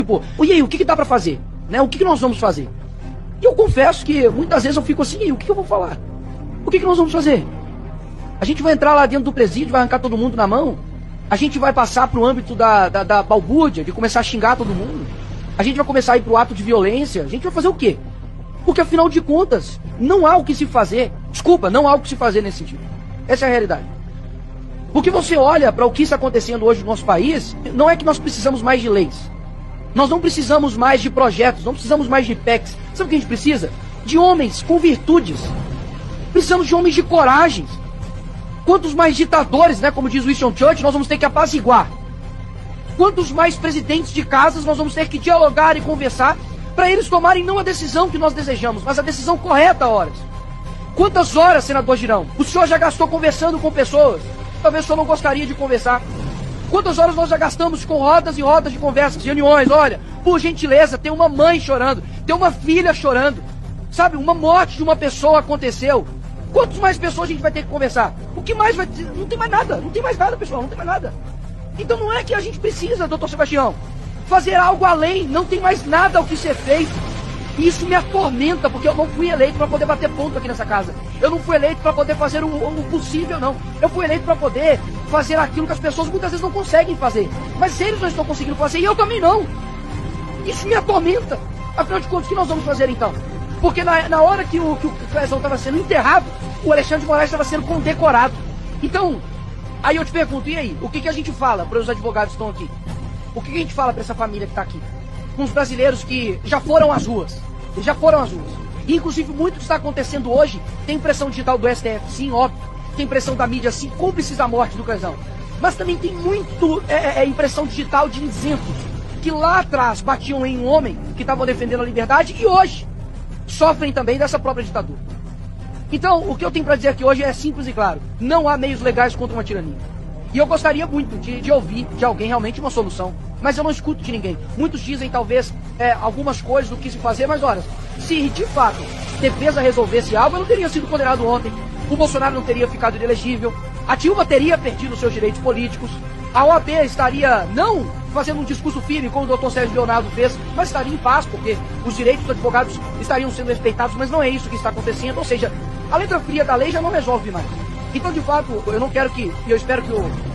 Tipo, e aí, o que dá pra fazer? Né? O que nós vamos fazer? E eu confesso que muitas vezes eu fico assim, e aí, o que eu vou falar? O que nós vamos fazer? A gente vai entrar lá dentro do presídio, vai arrancar todo mundo na mão? A gente vai passar pro âmbito da balbúrdia, de começar a xingar todo mundo? A gente vai começar a ir pro ato de violência? A gente vai fazer o quê? Porque afinal de contas, não há o que se fazer. Desculpa, não há o que se fazer nesse sentido. Essa é a realidade. Porque você olha para o que está acontecendo hoje no nosso país, não é que nós precisamos mais de leis. Nós não precisamos mais de projetos, não precisamos mais de PECs. Sabe o que a gente precisa? De homens com virtudes. Precisamos de homens de coragem. Quantos mais ditadores, né, como diz Winston Churchill, nós vamos ter que apaziguar? Quantos mais presidentes de casas nós vamos ter que dialogar e conversar para eles tomarem não a decisão que nós desejamos, mas a decisão correta, horas? Quantas horas, senador Girão, o senhor já gastou conversando com pessoas? Talvez o senhor não gostaria de conversar. Quantas horas nós já gastamos com rodas e rodas de conversas, reuniões? Olha, por gentileza, tem uma mãe chorando, tem uma filha chorando. Sabe, uma morte de uma pessoa aconteceu. Quantas mais pessoas a gente vai ter que conversar? O que mais vai ter? Não tem mais nada, não tem mais nada, pessoal, não tem mais nada. Então não é que a gente precisa, doutor Sebastião, fazer algo além, não tem mais nada o que ser feito. E isso me atormenta, porque eu não fui eleito para poder bater ponto aqui nessa casa. Eu não fui eleito para poder fazer o possível, não. Eu fui eleito para poder fazer aquilo que as pessoas muitas vezes não conseguem fazer. Mas eles não estão conseguindo fazer e eu também não. Isso me atormenta. Afinal de contas, o que nós vamos fazer então? Porque na hora que o Clezão estava sendo enterrado, o Alexandre de Moraes estava sendo condecorado. Então, aí eu te pergunto, e aí? O que a gente fala para os advogados que estão aqui? O que a gente fala para essa família que está aqui? Com os brasileiros que já foram às ruas. Eles já foram às ruas. E, inclusive, muito que está acontecendo hoje tem pressão digital do STF, sim, óbvio. Tem pressão da mídia, sim, cúmplices da morte do Clezão. Mas também tem muito impressão digital de isentos que lá atrás batiam em um homem que estavam defendendo a liberdade e hoje sofrem também dessa própria ditadura. Então, o que eu tenho para dizer aqui hoje é simples e claro. Não há meios legais contra uma tirania. E eu gostaria muito de ouvir de alguém realmente uma solução. Mas eu não escuto de ninguém. Muitos dizem talvez algumas coisas do que se fazer, mas olha, se de fato defesa resolvesse algo, eu não teria sido condenado ontem. O Bolsonaro não teria ficado inelegível. A Dilma teria perdido seus direitos políticos. A OAB estaria não fazendo um discurso firme como o doutor Sérgio Leonardo fez, mas estaria em paz, porque os direitos dos advogados estariam sendo respeitados, mas não é isso que está acontecendo. Ou seja, a letra fria da lei já não resolve mais. Então, de fato, eu não quero que, e eu espero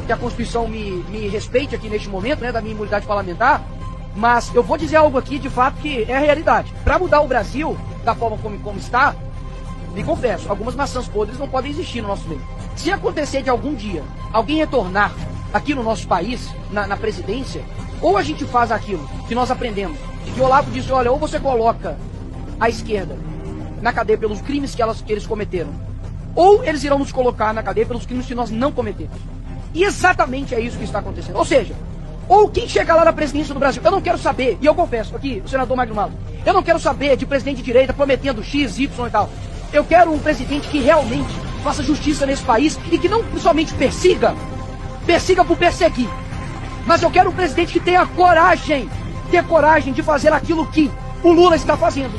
que a Constituição me respeite aqui neste momento, né, da minha imunidade parlamentar, mas eu vou dizer algo aqui, de fato, que é a realidade. Para mudar o Brasil, da forma como está, me confesso, algumas maçãs podres não podem existir no nosso meio. Se acontecer de algum dia alguém retornar aqui no nosso país, na presidência, ou a gente faz aquilo que nós aprendemos, de que o Olavo disse, olha, ou você coloca a esquerda na cadeia pelos crimes que eles cometeram, ou eles irão nos colocar na cadeia pelos crimes que nós não cometemos. E exatamente é isso que está acontecendo. Ou seja, ou quem chega lá na presidência do Brasil, eu não quero saber, e eu confesso aqui, o senador Magno Malta, eu não quero saber de presidente de direita prometendo X, Y e tal. Eu quero um presidente que realmente faça justiça nesse país e que não somente persiga por perseguir. Mas eu quero um presidente que tenha coragem de fazer aquilo que o Lula está fazendo,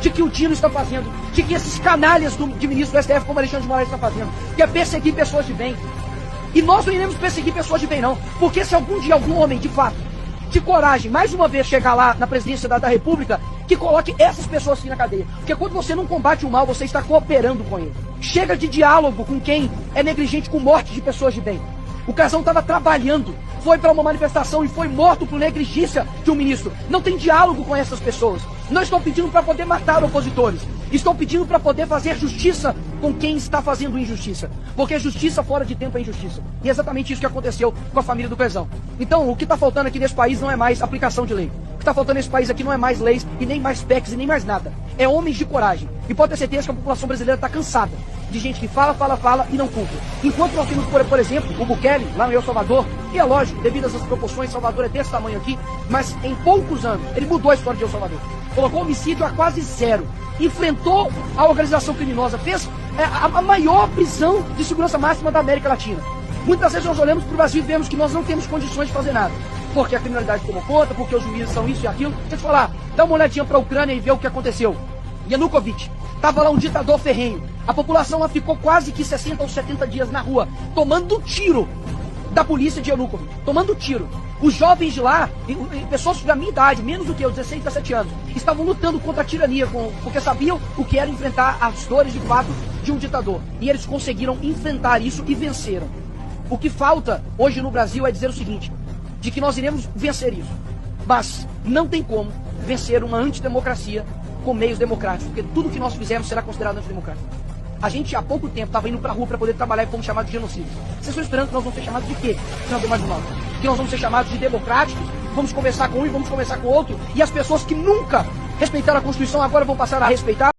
de que o Dino está fazendo, de que esses canalhas de ministro do STF como Alexandre de Moraes está fazendo, que é perseguir pessoas de bem. E nós não iremos perseguir pessoas de bem, não. Porque se algum dia algum homem, de fato, de coragem, mais uma vez chegar lá na presidência da República, que coloque essas pessoas aqui na cadeia. Porque quando você não combate o mal, você está cooperando com ele. Chega de diálogo com quem é negligente com morte de pessoas de bem. O Clezão estava trabalhando, foi para uma manifestação e foi morto por negligência de um ministro. Não tem diálogo com essas pessoas. Não estou pedindo para poder matar opositores. Estou pedindo para poder fazer justiça com quem está fazendo injustiça. Porque justiça fora de tempo é injustiça. E é exatamente isso que aconteceu com a família do Clezão. Então, o que está faltando aqui nesse país não é mais aplicação de lei. O que está faltando nesse país aqui não é mais leis e nem mais PECs e nem mais nada. É homens de coragem. E pode ter certeza que a população brasileira está cansada de gente que fala e não cumpre. Enquanto nós temos, por exemplo, o Bukele, lá no El Salvador, e é lógico, devido a essas proporções, Salvador é desse tamanho aqui, mas em poucos anos, ele mudou a história de El Salvador. Colocou o homicídio a quase zero. Enfrentou a organização criminosa, fez a maior prisão de segurança máxima da América Latina. Muitas vezes nós olhamos para o Brasil e vemos que nós não temos condições de fazer nada. Porque a criminalidade tomou conta, porque os juízes são isso e aquilo. Deixa eu te falar, dá uma olhadinha para a Ucrânia e vê o que aconteceu. Yanukovych, estava lá um ditador ferrenho. A população lá ficou quase que 60 ou 70 dias na rua, tomando tiro da polícia de Yanukovych, tomando tiro. Os jovens de lá, pessoas da minha idade, menos do que eu, 16, 17 anos, estavam lutando contra a tirania, porque sabiam o que era enfrentar as dores de fato de um ditador. E eles conseguiram enfrentar isso e venceram. O que falta hoje no Brasil é dizer o seguinte, de que nós iremos vencer isso. Mas não tem como vencer uma antidemocracia com meios democráticos, porque tudo que nós fizermos será considerado antidemocrático. A gente há pouco tempo estava indo pra rua para poder trabalhar e fomos chamados de genocídios. Vocês estão esperando que nós vamos ser chamados de quê? Se não tem mais um nome. Que nós vamos ser chamados de democráticos, vamos conversar com um e vamos conversar com o outro, e as pessoas que nunca respeitaram a Constituição agora vão passar a respeitar.